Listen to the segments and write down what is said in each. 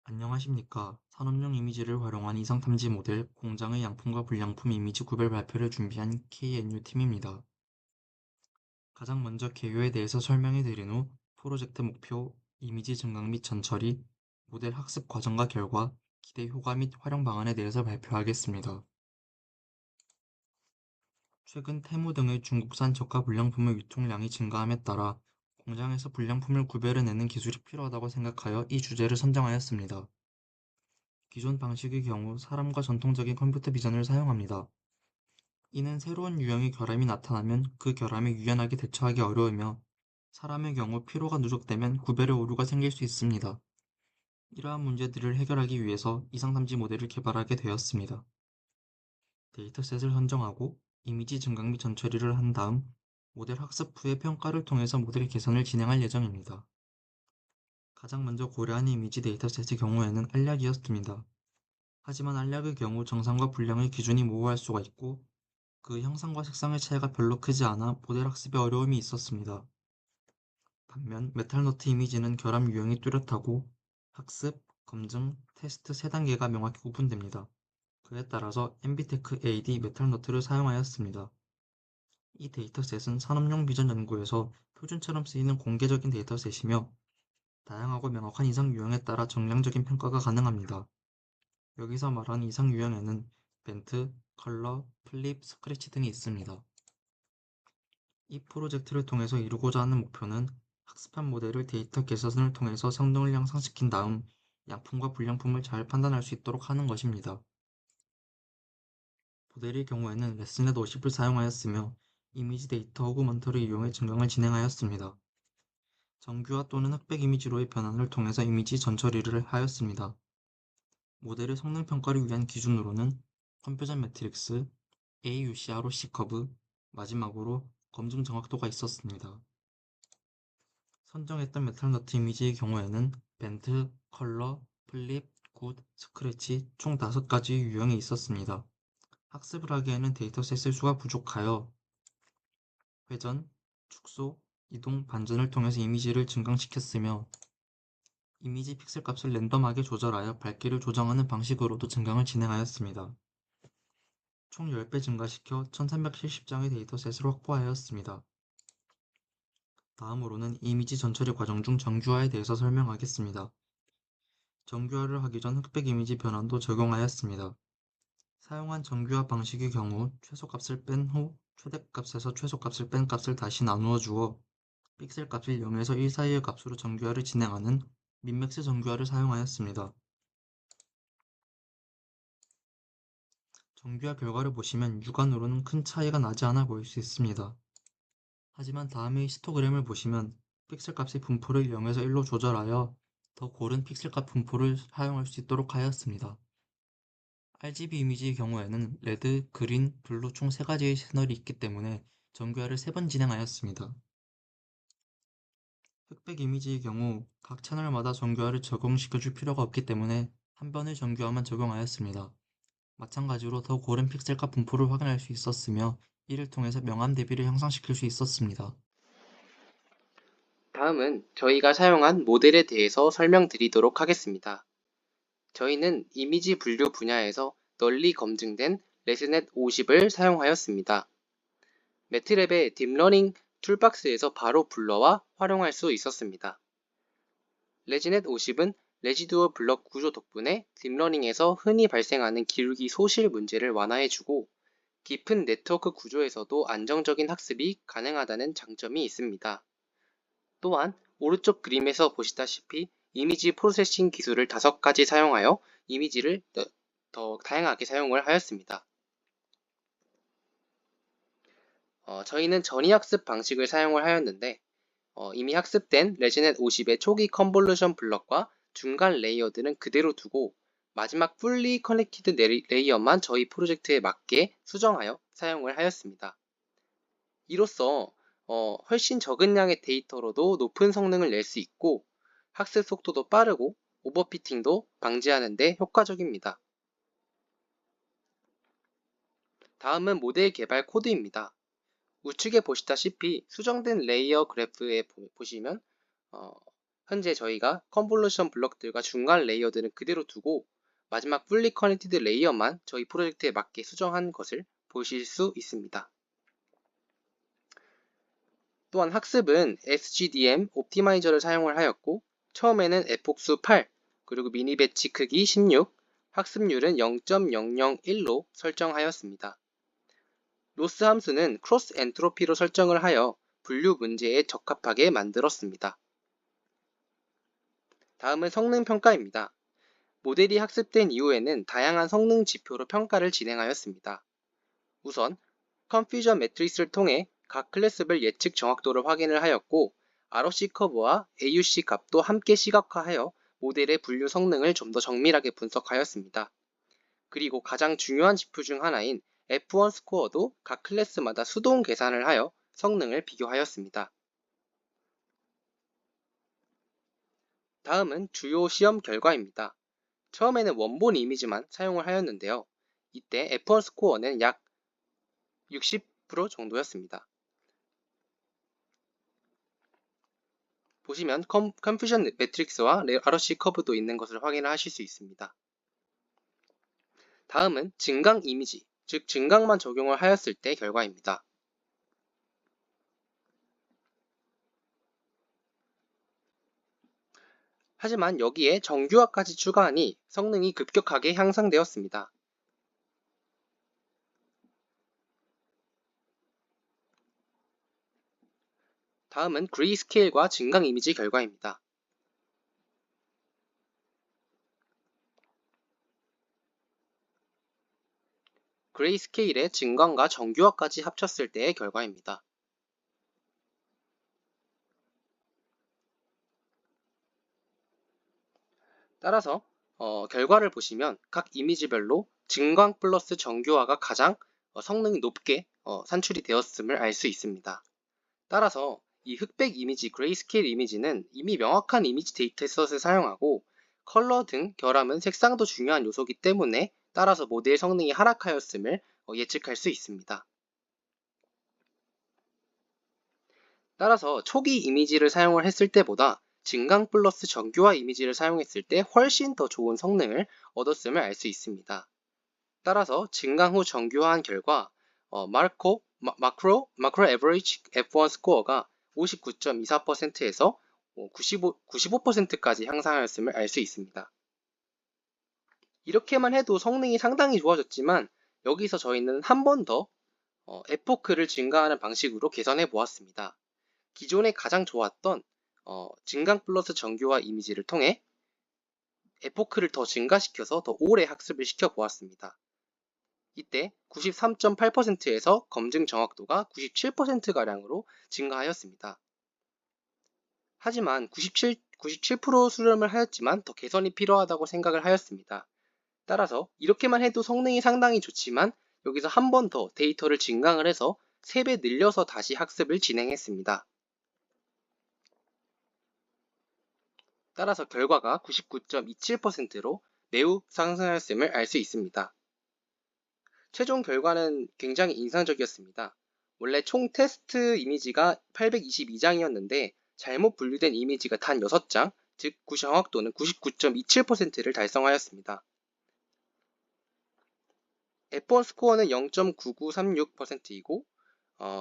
안녕하십니까. 산업용 이미지를 활용한 이상탐지 모델 공장의 양품과 불량품 이미지 구별 발표를 준비한 KNU팀입니다. 가장 먼저 개요에 대해서 설명해 드린 후 프로젝트 목표, 이미지 증강 및 전처리, 모델 학습 과정과 결과, 기대 효과 및 활용 방안에 대해서 발표하겠습니다. 최근 테무 등의 중국산 저가 불량품의 유통량이 증가함에 따라 공장에서 불량품을 구별해내는 기술이 필요하다고 생각하여 이 주제를 선정하였습니다. 기존 방식의 경우 사람과 전통적인 컴퓨터 비전을 사용합니다. 이는 새로운 유형의 결함이 나타나면 그 결함에 유연하게 대처하기 어려우며 사람의 경우 피로가 누적되면 구별에 오류가 생길 수 있습니다. 이러한 문제들을 해결하기 위해서 이상탐지 모델을 개발하게 되었습니다. 데이터셋을 선정하고 이미지 증강 및 전처리를 한 다음 모델 학습 후의 평가를 통해서 모델 개선을 진행할 예정입니다. 가장 먼저 고려한 이미지 데이터셋의 경우에는 알약이었습니다. 하지만 알약의 경우 정상과 불량의 기준이 모호할 수가 있고 그 형상과 색상의 차이가 별로 크지 않아 모델 학습에 어려움이 있었습니다. 반면 메탈너트 이미지는 결함 유형이 뚜렷하고 학습, 검증, 테스트 3단계가 명확히 구분됩니다. 그에 따라서 엠비테크 AD 메탈너트를 사용하였습니다. 이 데이터셋은 산업용 비전 연구에서 표준처럼 쓰이는 공개적인 데이터셋이며 다양하고 명확한 이상 유형에 따라 정량적인 평가가 가능합니다. 여기서 말하는 이상 유형에는 벤트, 컬러, 플립, 스크래치 등이 있습니다. 이 프로젝트를 통해서 이루고자 하는 목표는 학습한 모델을 데이터 개선을 통해서 성능을 향상시킨 다음 양품과 불량품을 잘 판단할 수 있도록 하는 것입니다. 모델의 경우에는 레슨넷 50을 사용하였으며 이미지 데이터 오그먼터를 이용해 증강을 진행하였습니다. 정규화 또는 흑백 이미지로의 변환을 통해서 이미지 전처리를 하였습니다. 모델의 성능 평가를 위한 기준으로는 컴퓨전 매트릭스, AUC ROC 커브, 마지막으로 검증 정확도가 있었습니다. 선정했던 메탈너트 이미지의 경우에는 벤트, 컬러, 플립, 굿, 스크래치 총 5가지의 유형이 있었습니다. 학습을 하기에는 데이터셋의 수가 부족하여 회전, 축소, 이동, 반전을 통해서 이미지를 증강시켰으며 이미지 픽셀 값을 랜덤하게 조절하여 밝기를 조정하는 방식으로도 증강을 진행하였습니다. 총 10배 증가시켜 1370장의 데이터셋을 확보하였습니다. 다음으로는 이미지 전처리 과정 중 정규화에 대해서 설명하겠습니다. 정규화를 하기 전 흑백 이미지 변환도 적용하였습니다. 사용한 정규화 방식의 경우 최소값을 뺀 후 최대값에서 최소값을 뺀 값을 다시 나누어 주어 픽셀 값을 0에서 1 사이의 값으로 정규화를 진행하는 민맥스 정규화를 사용하였습니다. 정규화 결과를 보시면 육안으로는 큰 차이가 나지 않아 보일 수 있습니다. 하지만 다음의 히스토그램을 보시면 픽셀 값의 분포를 0에서 1로 조절하여 더 고른 픽셀 값 분포를 사용할 수 있도록 하였습니다. RGB 이미지의 경우에는 레드, 그린, 블루 총 3가지의 채널이 있기 때문에 정규화를 3번 진행하였습니다. 흑백 이미지의 경우 각 채널마다 정규화를 적용시켜줄 필요가 없기 때문에 한 번의 정규화만 적용하였습니다. 마찬가지로 더 고른 픽셀값 분포를 확인할 수 있었으며 이를 통해서 명암 대비를 향상시킬 수 있었습니다. 다음은 저희가 사용한 모델에 대해서 설명드리도록 하겠습니다. 저희는 이미지 분류 분야에서 널리 검증된 레스넷 50을 사용하였습니다. 매트랩의 딥러닝 툴박스에서 바로 불러와 활용할 수 있었습니다. 레지넷 50은 레지두어 블럭 구조 덕분에 딥러닝에서 흔히 발생하는 기울기 소실 문제를 완화해주고 깊은 네트워크 구조에서도 안정적인 학습이 가능하다는 장점이 있습니다. 또한 오른쪽 그림에서 보시다시피 이미지 프로세싱 기술을 5가지 사용하여 이미지를 더 다양하게 사용을 하였습니다. 저희는 전이학습 방식을 사용을 하였는데 이미 학습된 레지넷 50의 초기 컨볼루션 블럭과 중간 레이어들은 그대로 두고 마지막 풀리 커넥티드 레이어만 저희 프로젝트에 맞게 수정하여 사용을 하였습니다. 이로써 훨씬 적은 양의 데이터로도 높은 성능을 낼 수 있고 학습 속도도 빠르고 오버피팅도 방지하는 데 효과적입니다. 다음은 모델 개발 코드입니다. 우측에 보시다시피 수정된 레이어 그래프에 보시면 현재 저희가 컨볼루션 블럭들과 중간 레이어들은 그대로 두고 마지막 풀리 커넥티드 레이어만 저희 프로젝트에 맞게 수정한 것을 보실 수 있습니다. 또한 학습은 SGDM 옵티마이저를 사용을 하였고 처음에는 에폭수 8, 그리고 미니 배치 크기 16, 학습률은 0.001로 설정하였습니다. 로스 함수는 크로스 엔트로피로 설정을 하여 분류 문제에 적합하게 만들었습니다. 다음은 성능 평가입니다. 모델이 학습된 이후에는 다양한 성능 지표로 평가를 진행하였습니다. 우선 컨퓨전 매트릭스를 통해 각 클래스별 예측 정확도를 확인을 하였고 ROC 커브와 AUC 값도 함께 시각화하여 모델의 분류 성능을 좀 더 정밀하게 분석하였습니다. 그리고 가장 중요한 지표 중 하나인 F1 스코어도 각 클래스마다 수동 계산을 하여 성능을 비교하였습니다. 다음은 주요 시험 결과입니다. 처음에는 원본 이미지만 사용을 하였는데요. 이때 F1 스코어는 약 60% 정도였습니다. 보시면 컨퓨전 매트릭스와 ROC 커브도 있는 것을 확인을 하실 수 있습니다. 다음은 증강 이미지, 즉 증강만 적용을 하였을 때 결과입니다. 하지만 여기에 정규화까지 추가하니 성능이 급격하게 향상되었습니다. 다음은 그레이스케일과 증강 이미지 결과입니다. 그레이스케일의 증강과 정규화까지 합쳤을 때의 결과입니다. 따라서 결과를 보시면 각 이미지별로 증강 플러스 정규화가 가장 성능이 높게 산출이 되었음을 알 수 있습니다. 따라서 이 흑백 이미지, 그레이스케일 이미지는 이미 명확한 이미지 데이터셋을 사용하고 컬러 등 결함은 색상도 중요한 요소이기 때문에 따라서 모델 성능이 하락하였음을 예측할 수 있습니다. 따라서 초기 이미지를 사용을 했을 때보다 증강 플러스 정교화 이미지를 사용했을 때 훨씬 더 좋은 성능을 얻었음을 알 수 있습니다. 따라서 증강 후 정교화한 결과 마크로 에버리지 F1 스코어가 59.24%에서 95%까지 향상하였음을 알 수 있습니다. 이렇게만 해도 성능이 상당히 좋아졌지만 여기서 저희는 한 번 더 에포크를 증가하는 방식으로 개선해 보았습니다. 기존에 가장 좋았던 증강 플러스 정교화 이미지를 통해 에포크를 더 증가시켜서 더 오래 학습을 시켜보았습니다. 이때 93.8%에서 검증 정확도가 97%가량으로 증가하였습니다. 하지만 97% 수렴을 하였지만 더 개선이 필요하다고 생각을 하였습니다. 따라서 이렇게만 해도 성능이 상당히 좋지만 여기서 한 번 더 데이터를 증강을 해서 3배 늘려서 다시 학습을 진행했습니다. 따라서 결과가 99.27%로 매우 상승하였음을 알 수 있습니다. 최종 결과는 굉장히 인상적이었습니다. 원래 총 테스트 이미지가 822장이었는데 잘못 분류된 이미지가 단 6장, 즉 정확도는 99.27%를 달성하였습니다. F1 스코어는 0.9936%이고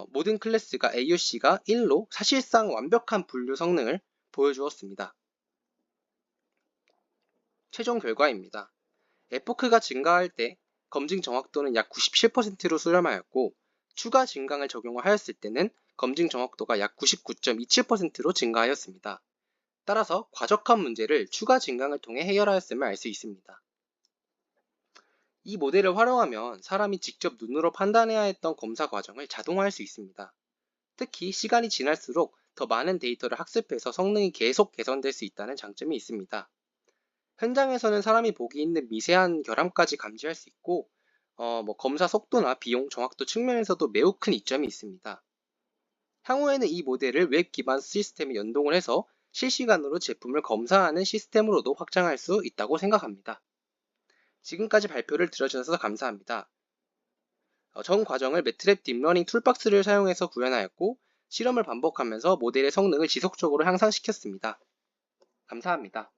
모든 클래스가 AUC가 1로 사실상 완벽한 분류 성능을 보여주었습니다. 최종 결과입니다. 에포크가 증가할 때 검증 정확도는 약 97%로 수렴하였고 추가 증강을 적용하였을 때는 검증 정확도가 약 99.27%로 증가하였습니다. 따라서 과적한 문제를 추가 증강을 통해 해결하였음을 알 수 있습니다. 이 모델을 활용하면 사람이 직접 눈으로 판단해야 했던 검사 과정을 자동화할 수 있습니다. 특히 시간이 지날수록 더 많은 데이터를 학습해서 성능이 계속 개선될 수 있다는 장점이 있습니다. 현장에서는 사람이 보기 힘든 미세한 결함까지 감지할 수 있고 검사 속도나 비용, 정확도 측면에서도 매우 큰 이점이 있습니다. 향후에는 이 모델을 웹 기반 시스템에 연동을 해서 실시간으로 제품을 검사하는 시스템으로도 확장할 수 있다고 생각합니다. 지금까지 발표를 들어주셔서 감사합니다. 전 과정을 매트랩 딥러닝 툴박스를 사용해서 구현하였고 실험을 반복하면서 모델의 성능을 지속적으로 향상시켰습니다. 감사합니다.